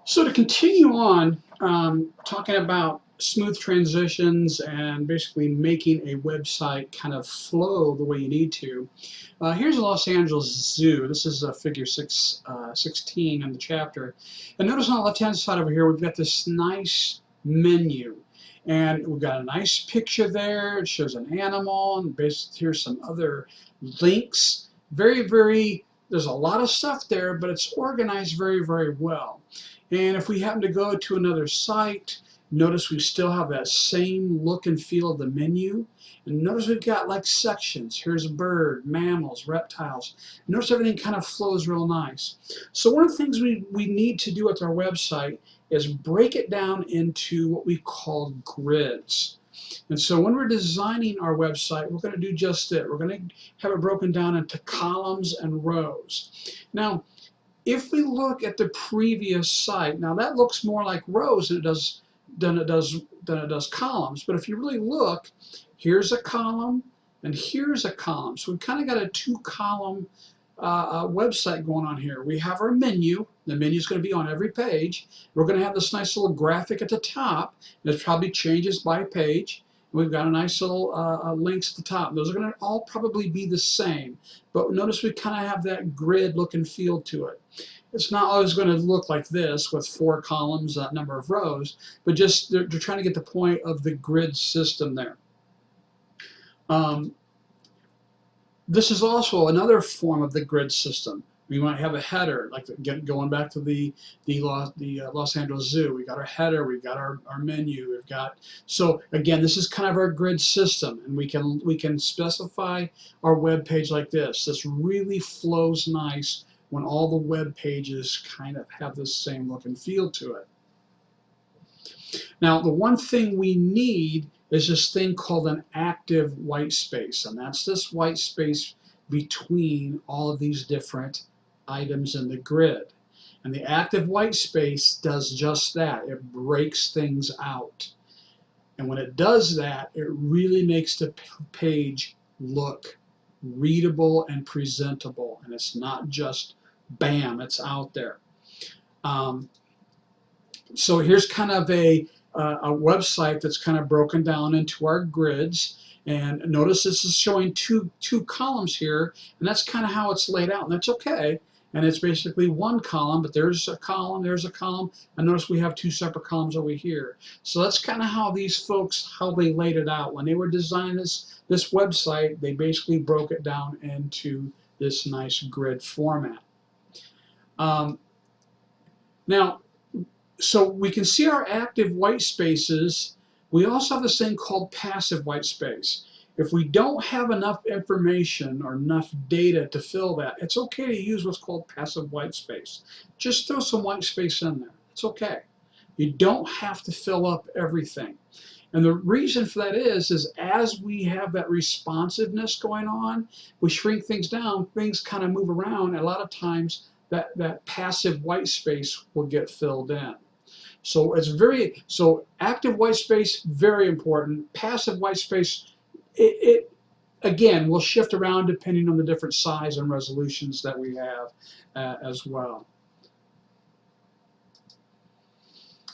So to continue on talking about smooth transitions and basically making a website kind of flow the way you need to, here's the Los Angeles Zoo. This is figure 16 in the chapter. And notice on the left-hand side over here, we've got this nice menu. And we've got a nice picture there. It shows an animal, and basically here's some other links. There's a lot of stuff there, but it's organized very, very well. And if we happen to go to another site, notice we still have that same look and feel of the menu. And notice we've got like sections. Here's a bird, mammals, reptiles. Notice everything kind of flows real nice. So one of the things we need to do with our website is break it down into what we call grids. And so when we're designing our website, we're going to do just that. We're going to have it broken down into columns and rows. Now, if we look at the previous site, now that looks more like rows than it does columns. But if you really look, here's a column and here's a column. So we've kind of got a two-column website going on here. We have our menu. The menu is going to be on every page. We're going to have this nice little graphic at the top. It probably changes by page. We've got a nice little links at the top. Those are going to all probably be the same. But notice we kind of have that grid look and feel to it. It's not always going to look like this with 4 columns, that number of rows, but just they're trying to get the point of the grid system there. This is also another form of the grid system. We might have a header, like going back to the Los Angeles Zoo. We got our header, we've got our menu, we've got. So again, this is kind of our grid system, and we can specify our web page like this. This really flows nice when all the web pages kind of have the same look and feel to it. Now, the one thing we need is this thing called an active white space, and that's this white space between all of these different items in the grid. And the active white space does just that. It breaks things out. And when it does that, it really makes the page look readable and presentable. And it's not just bam, it's out there. So here's kind of a website that's kind of broken down into our grids. And notice this is showing two columns here, and that's kind of how it's laid out, and that's okay. And it's basically one column, but there's a column, and notice we have 2 separate columns over here. So that's kind of how these folks, how they laid it out. When they were designing this website, they basically broke it down into this nice grid format. Now, so we can see our active white spaces. We also have this thing called passive white space. If we don't have enough information or enough data to fill that, it's okay to use what's called passive white space. Just throw some white space in there. It's okay. You don't have to fill up everything. And the reason for that is as we have that responsiveness going on, we shrink things down, things kind of move around, and a lot of times that passive white space will get filled in. So so active white space, very important. Passive white space, it again will shift around depending on the different size and resolutions that we have as well.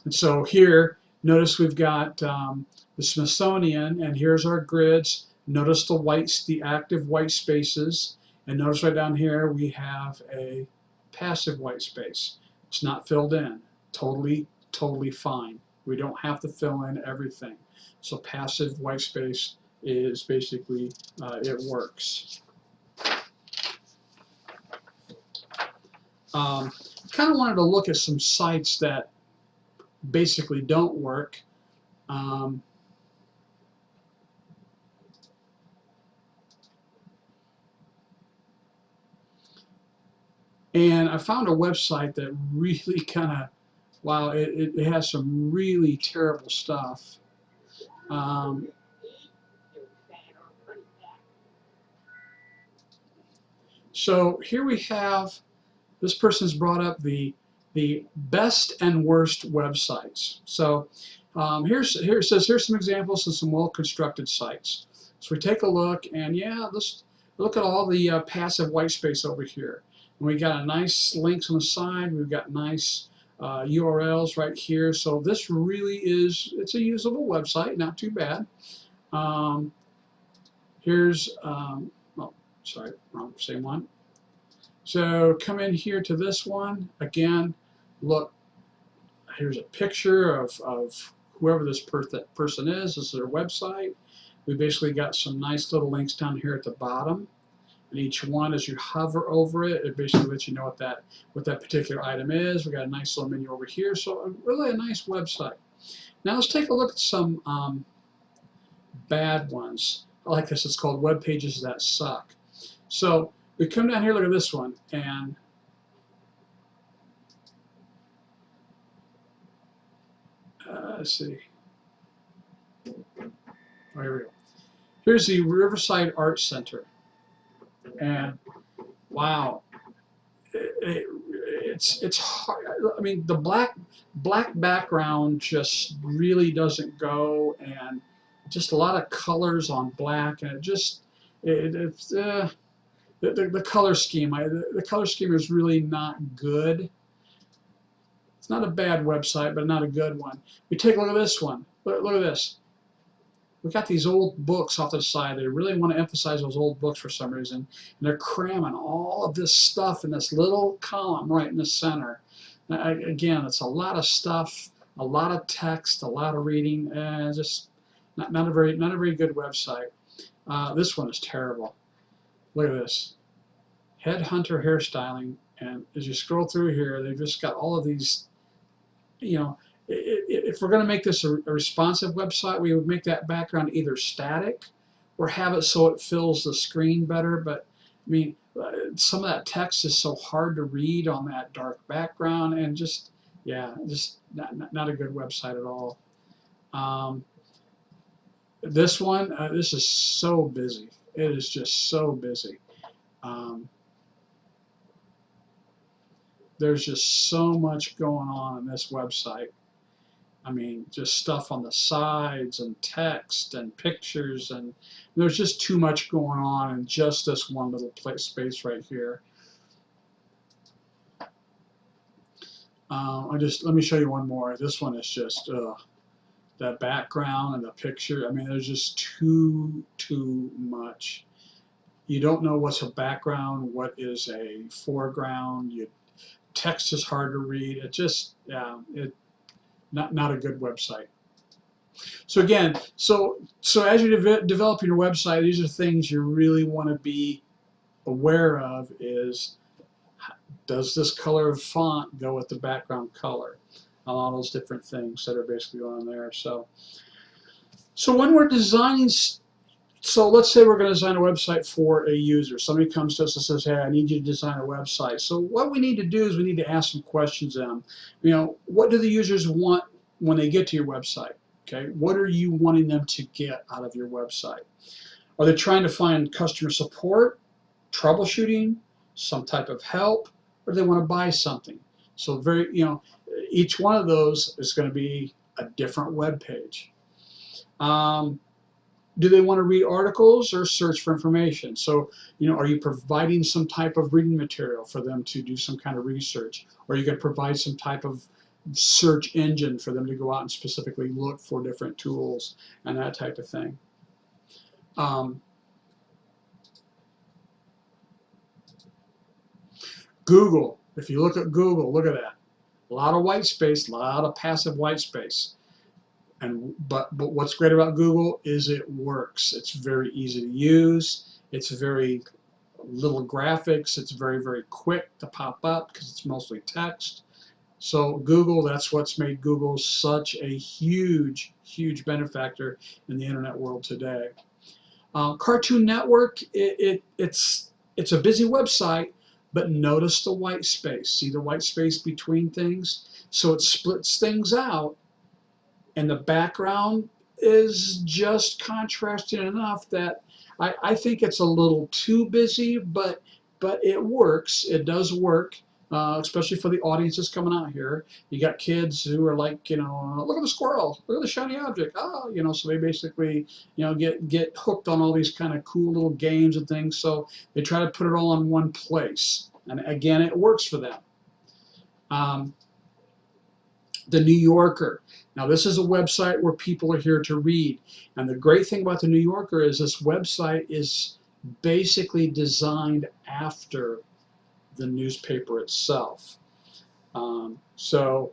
And so here, notice we've got the Smithsonian, and here's our grids. Notice the active white spaces, and notice right down here we have a passive white space. It's not filled in. Totally fine. We don't have to fill in everything. So passive white space is basically, it works. Kind of wanted to look at some sites that basically don't work. And I found a website that really kind of, wow, it has some really terrible stuff. So here we have, this person's brought up the best and worst websites. So here it says, here's some examples of some well-constructed sites. So we take a look, and yeah, let's look at all the passive white space over here. And we got a nice links on the side. We've got nice URLs right here. So this really is, it's a usable website, not too bad. Here's, oh, sorry, wrong, same one. So come in here to this one. Again, look, here's a picture of whoever this person is. This is their website. We basically got some nice little links down here at the bottom. And each one, as you hover over it, it basically lets you know what that particular item is. We got a nice little menu over here. So really a nice website. Now let's take a look at some bad ones. I like this. It's called Web Pages That Suck. So we come down here, look at this one, and let's see. Oh, here we go. Here's the Riverside Art Center, and wow, it's hard. I mean, the black background just really doesn't go, and just a lot of colors on black, and it's the color scheme. The color scheme is really not good. It's not a bad website, but not a good one. We take a look at this one. Look at this. We've got these old books off to the side. They really want to emphasize those old books for some reason. And they're cramming all of this stuff in this little column right in the center. Again, it's a lot of stuff, a lot of text, a lot of reading. Just not a very good website. This one is terrible. Look at this. Headhunter hairstyling. And as you scroll through here, they've just got all of these, you know, if we're going to make this a responsive website, we would make that background either static or have it so it fills the screen better. But I mean, some of that text is so hard to read on that dark background, and just, yeah, just not a good website at all. This one, this is so busy. It is just so busy. There's just so much going on this website. I mean, just stuff on the sides and text and pictures, and there's just too much going on in just this one little space right here. Let me show you one more. This one is just that background and the picture. I mean, there's just too much. You don't know what's a background, what is a foreground. Text is hard to read. It just, yeah, not a good website. So again, so as you're developing your website, these are things you really want to be aware of. Is, does this color of font go with the background color? All those different things that are basically on there. So when we're designing, so let's say we're going to design a website for a user. Somebody comes to us and says, hey, I need you to design a website. So what we need to do is we need to ask some questions of them. You know, what do the users want when they get to your website? Okay, what are you wanting them to get out of your website? Are they trying to find customer support, troubleshooting, some type of help, or do they want to buy something? So each one of those is going to be a different web page. Do they want to read articles or search for information? So, are you providing some type of reading material for them to do some kind of research? Or are you going to provide some type of search engine for them to go out and specifically look for different tools and that type of thing? Google. If you look at Google, look at that. A lot of white space, a lot of passive white space. But what's great about Google is it works. It's very easy to use. It's very little graphics. It's very quick to pop up because it's mostly text. So Google, that's what's made Google such a huge benefactor in the internet world today. Cartoon Network, it's a busy website, but notice the white space. See the white space between things? So it splits things out. And the background is just contrasting enough that I think it's a little too busy, but it works. It does work, especially for the audiences coming out here. You got kids who are like, look at the squirrel, look at the shiny object. So they basically, get hooked on all these kind of cool little games and things. So they try to put it all in one place, and again, it works for them. The New Yorker. Now this is a website where people are here to read. And the great thing about the New Yorker is this website is basically designed after the newspaper itself. So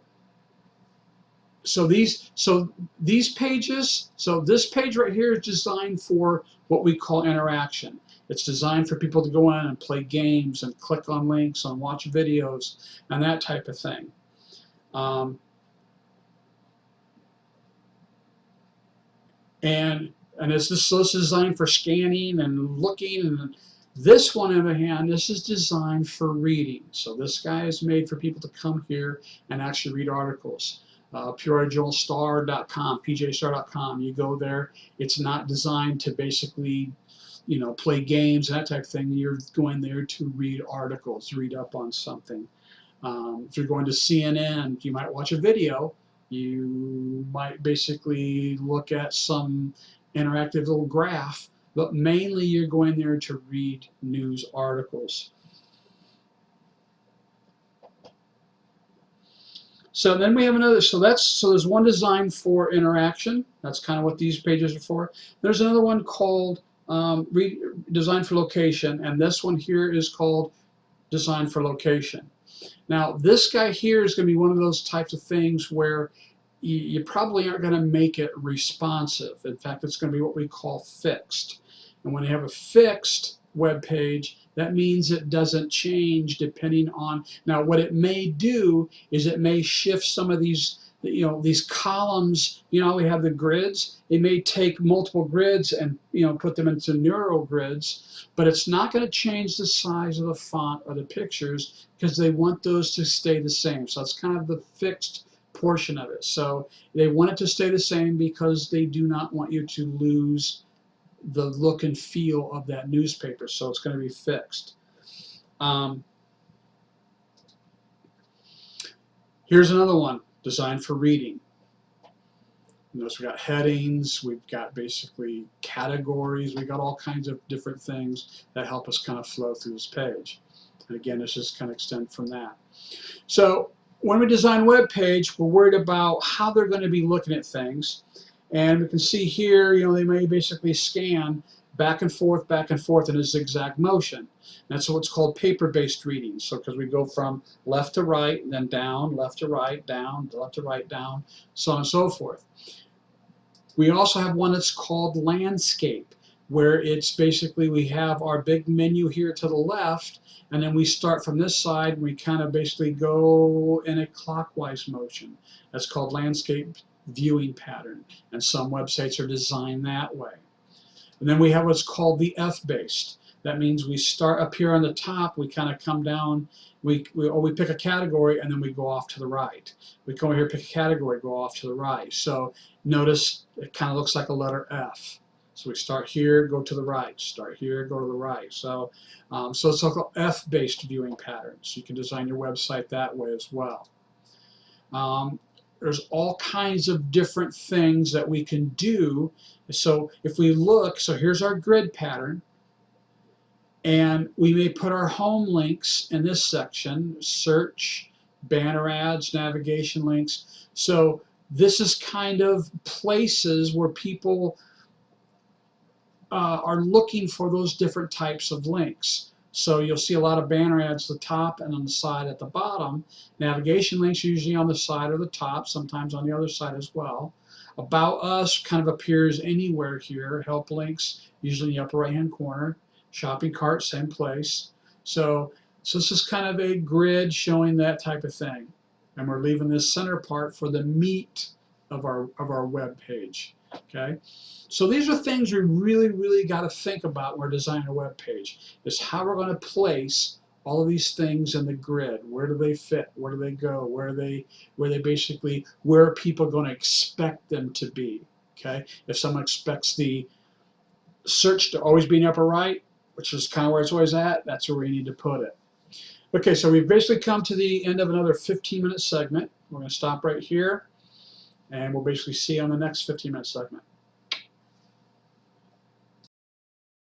these pages, so this page right here is designed for what we call interaction. It's designed for people to go in and play games and click on links and watch videos and that type of thing. And this is designed for scanning and looking. And this one, on the other hand, this is designed for reading. So this guy is made for people to come here and actually read articles. PeoриaJournalStar.com, PJStar.com. You go there. It's not designed to basically, you know, play games, that type of thing. You're going there to read articles, read up on something. If you're going to CNN, you might watch a video. You might basically look at some interactive little graph, but mainly you're going there to read news articles. So then we have another, so there's one designed for interaction. That's kind of what these pages are for. There's another one called designed for location, and this one here is called designed for location. Now this guy here is going to be one of those types of things where you probably aren't going to make it responsive. In fact, it's going to be what we call fixed. And when you have a fixed web page, that means it doesn't change depending on, now what it may do is it may shift some of these, you know, these columns. You know, we have the grids. It may take multiple grids and, you know, put them into neural grids, but it's not going to change the size of the font or the pictures because they want those to stay the same. So it's kind of the fixed portion of it. So they want it to stay the same because they do not want you to lose the look and feel of that newspaper. So it's going to be fixed. Here's another one designed for reading. Notice we got headings, we've got basically categories, we got all kinds of different things that help us kind of flow through this page. And again, it's just kind of extend from that. So when we design a web page, we're worried about how they're going to be looking at things. And we can see here, you know, they may basically scan back and forth in a zigzag motion. That's what's called paper-based reading. So because we go from left to right, and then down, left to right, down, left to right, down, so on and so forth. We also have one that's called landscape, where it's basically we have our big menu here to the left, and then we start from this side, and we kind of basically go in a clockwise motion. That's called landscape viewing pattern, and some websites are designed that way. And then we have what's called the F-based. That means we start up here on the top, we kind of come down, we pick a category, and then we go off to the right. We come over here, pick a category, go off to the right. So notice it kind of looks like a letter F. So we start here, go to the right, start here, go to the right. So, so it's called F-based viewing patterns. You can design your website that way as well. There's all kinds of different things that we can do. So if we look, so here's our grid pattern, and we may put our home links in this section, search, banner ads, navigation links. So this is kind of places where people are looking for those different types of links. So you'll see a lot of banner ads at the top and on the side at the bottom. Navigation links usually on the side or the top, sometimes on the other side as well. About Us kind of appears anywhere here. Help links usually in the upper right hand corner. Shopping cart, same place. So this is kind of a grid showing that type of thing. And we're leaving this center part for the meat of our web page. Okay, so these are things we really got to think about when we're designing a web page, is how we're going to place all of these things in the grid. Where do they fit? Where do they go? Where are people going to expect them to be? Okay, if someone expects the search to always be in the upper right, which is kind of where it's always at, that's where we need to put it. Okay, so we've basically come to the end of another 15-minute segment. We're going to stop right here, and we'll basically see you on the next 15-minute segment.